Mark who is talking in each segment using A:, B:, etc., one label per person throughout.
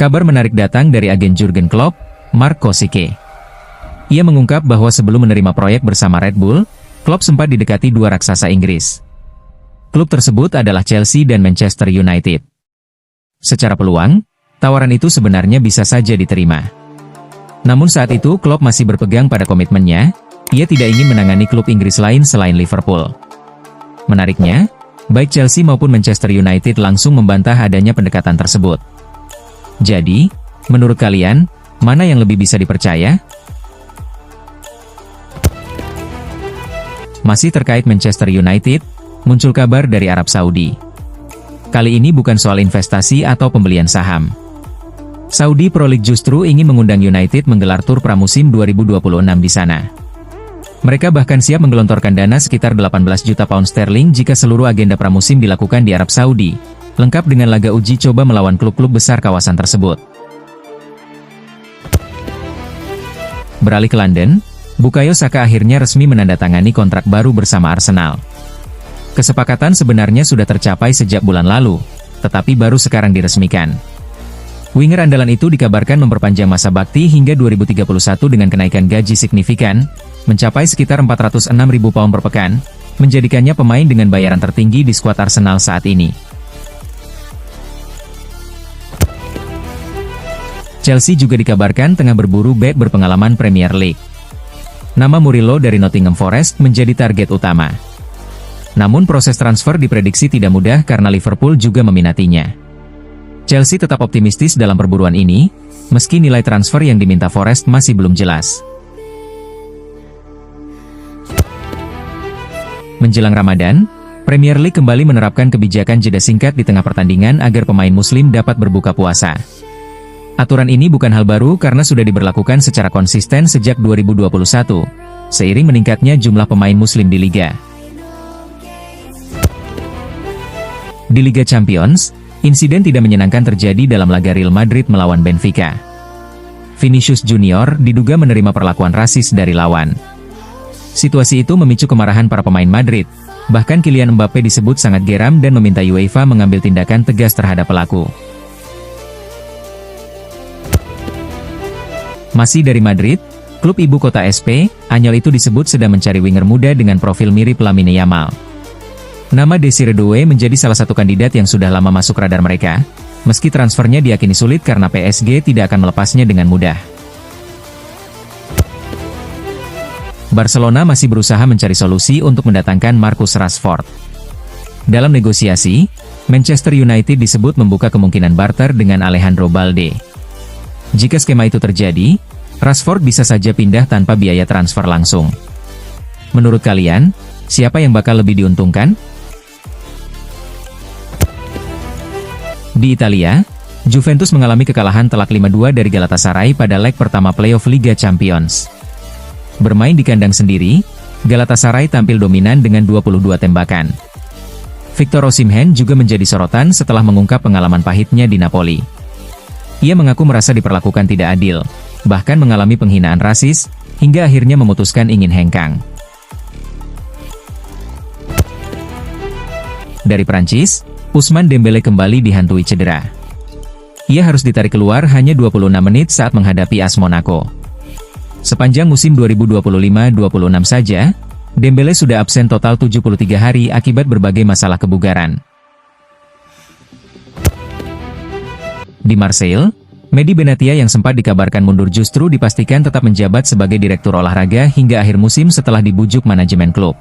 A: Kabar menarik datang dari agen Jurgen Klopp, Mark Kosicke. Ia mengungkap bahwa sebelum menerima proyek bersama Red Bull, Klopp sempat didekati dua raksasa Inggris. Klub tersebut adalah Chelsea dan Manchester United. Secara peluang, tawaran itu sebenarnya bisa saja diterima. Namun saat itu Klopp masih berpegang pada komitmennya, ia tidak ingin menangani klub Inggris lain selain Liverpool. Menariknya, baik Chelsea maupun Manchester United langsung membantah adanya pendekatan tersebut. Jadi, menurut kalian, mana yang lebih bisa dipercaya? Masih terkait Manchester United, muncul kabar dari Arab Saudi. Kali ini bukan soal investasi atau pembelian saham. Saudi Pro League justru ingin mengundang United menggelar tur pramusim 2026 di sana. Mereka bahkan siap menggelontorkan dana sekitar 18 juta pound sterling jika seluruh agenda pramusim dilakukan di Arab Saudi, lengkap dengan laga uji coba melawan klub-klub besar kawasan tersebut. Beralih ke London, Bukayo Saka akhirnya resmi menandatangani kontrak baru bersama Arsenal. Kesepakatan sebenarnya sudah tercapai sejak bulan lalu, tetapi baru sekarang diresmikan. Winger andalan itu dikabarkan memperpanjang masa bakti hingga 2031 dengan kenaikan gaji signifikan, mencapai sekitar 406.000 pound per pekan, menjadikannya pemain dengan bayaran tertinggi di skuad Arsenal saat ini. Chelsea juga dikabarkan tengah berburu bek berpengalaman Premier League. Nama Murillo dari Nottingham Forest menjadi target utama. Namun proses transfer diprediksi tidak mudah karena Liverpool juga meminatinya. Chelsea tetap optimistis dalam perburuan ini, meski nilai transfer yang diminta Forest masih belum jelas. Menjelang Ramadan, Premier League kembali menerapkan kebijakan jeda singkat di tengah pertandingan agar pemain muslim dapat berbuka puasa. Aturan ini bukan hal baru karena sudah diberlakukan secara konsisten sejak 2021, seiring meningkatnya jumlah pemain muslim di Liga. Di Liga Champions, insiden tidak menyenangkan terjadi dalam laga Real Madrid melawan Benfica. Vinicius Junior diduga menerima perlakuan rasis dari lawan. Situasi itu memicu kemarahan para pemain Madrid, bahkan Kylian Mbappe disebut sangat geram dan meminta UEFA mengambil tindakan tegas terhadap pelaku. Masih dari Madrid, klub ibu kota SP, Anyol itu disebut sedang mencari winger muda dengan profil mirip Lamine Yamal. Nama Desire Doué menjadi salah satu kandidat yang sudah lama masuk radar mereka, meski transfernya diyakini sulit karena PSG tidak akan melepasnya dengan mudah. Barcelona masih berusaha mencari solusi untuk mendatangkan Marcus Rashford. Dalam negosiasi, Manchester United disebut membuka kemungkinan barter dengan Alejandro Balde. Jika skema itu terjadi, Rashford bisa saja pindah tanpa biaya transfer langsung. Menurut kalian, siapa yang bakal lebih diuntungkan? Di Italia, Juventus mengalami kekalahan telak 5-2 dari Galatasaray pada leg pertama playoff Liga Champions. Bermain di kandang sendiri, Galatasaray tampil dominan dengan 22 tembakan. Victor Osimhen juga menjadi sorotan setelah mengungkap pengalaman pahitnya di Napoli. Ia mengaku merasa diperlakukan tidak adil, bahkan mengalami penghinaan rasis, hingga akhirnya memutuskan ingin hengkang. Dari Prancis, Ousmane Dembélé kembali dihantui cedera. Ia harus ditarik keluar hanya 26 menit saat menghadapi AS Monaco. Sepanjang musim 2025-26 saja, Dembélé sudah absen total 73 hari akibat berbagai masalah kebugaran. Di Marseille, Mehdi Benatia yang sempat dikabarkan mundur justru dipastikan tetap menjabat sebagai direktur olahraga hingga akhir musim setelah dibujuk manajemen klub.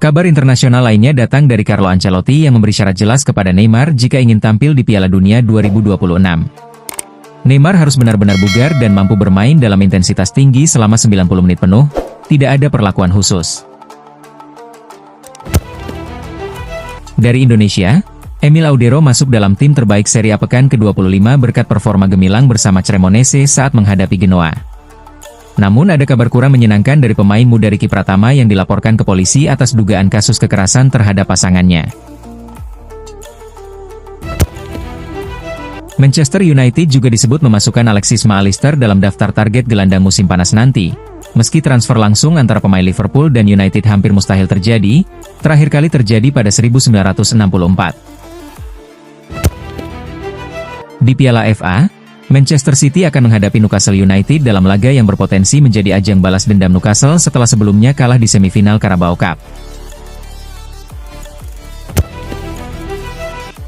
A: Kabar internasional lainnya datang dari Carlo Ancelotti yang memberi syarat jelas kepada Neymar jika ingin tampil di Piala Dunia 2026. Neymar harus benar-benar bugar dan mampu bermain dalam intensitas tinggi selama 90 menit penuh, tidak ada perlakuan khusus. Dari Indonesia, Emil Audero masuk dalam tim terbaik Serie A pekan ke-25 berkat performa gemilang bersama Cremonese saat menghadapi Genoa. Namun ada kabar kurang menyenangkan dari pemain muda Ricky Pratama yang dilaporkan ke polisi atas dugaan kasus kekerasan terhadap pasangannya. Manchester United juga disebut memasukkan Alexis McAllister dalam daftar target gelandang musim panas nanti. Meski transfer langsung antara pemain Liverpool dan United hampir mustahil terjadi, terakhir kali terjadi pada 1964. Di Piala FA, Manchester City akan menghadapi Newcastle United dalam laga yang berpotensi menjadi ajang balas dendam Newcastle setelah sebelumnya kalah di semifinal Carabao Cup.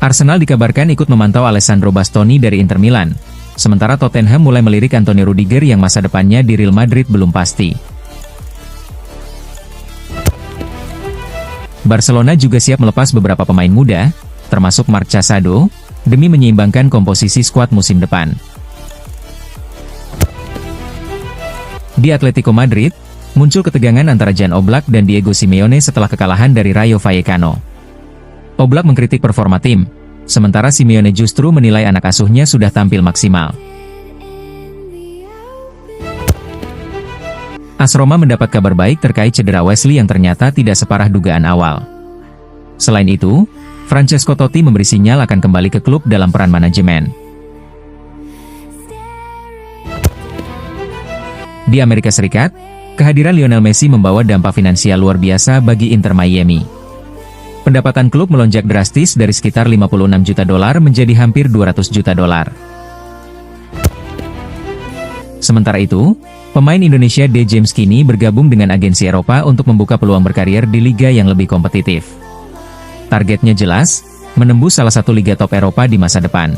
A: Arsenal dikabarkan ikut memantau Alessandro Bastoni dari Inter Milan, sementara Tottenham mulai melirik Antonio Rudiger yang masa depannya di Real Madrid belum pasti. Barcelona juga siap melepas beberapa pemain muda, termasuk Marc Casado, demi menyeimbangkan komposisi skuad musim depan. Di Atletico Madrid, muncul ketegangan antara Jan Oblak dan Diego Simeone setelah kekalahan dari Rayo Vallecano. Oblak mengkritik performa tim, sementara Simeone justru menilai anak asuhnya sudah tampil maksimal. AS Roma mendapat kabar baik terkait cedera Wesley yang ternyata tidak separah dugaan awal. Selain itu, Francesco Totti memberi sinyal akan kembali ke klub dalam peran manajemen. Di Amerika Serikat, kehadiran Lionel Messi membawa dampak finansial luar biasa bagi Inter Miami. Pendapatan klub melonjak drastis dari sekitar 56 juta dolar menjadi hampir 200 juta dolar. Sementara itu, pemain Indonesia D. James kini bergabung dengan agensi Eropa untuk membuka peluang berkarir di liga yang lebih kompetitif. Targetnya jelas, menembus salah satu liga top Eropa di masa depan.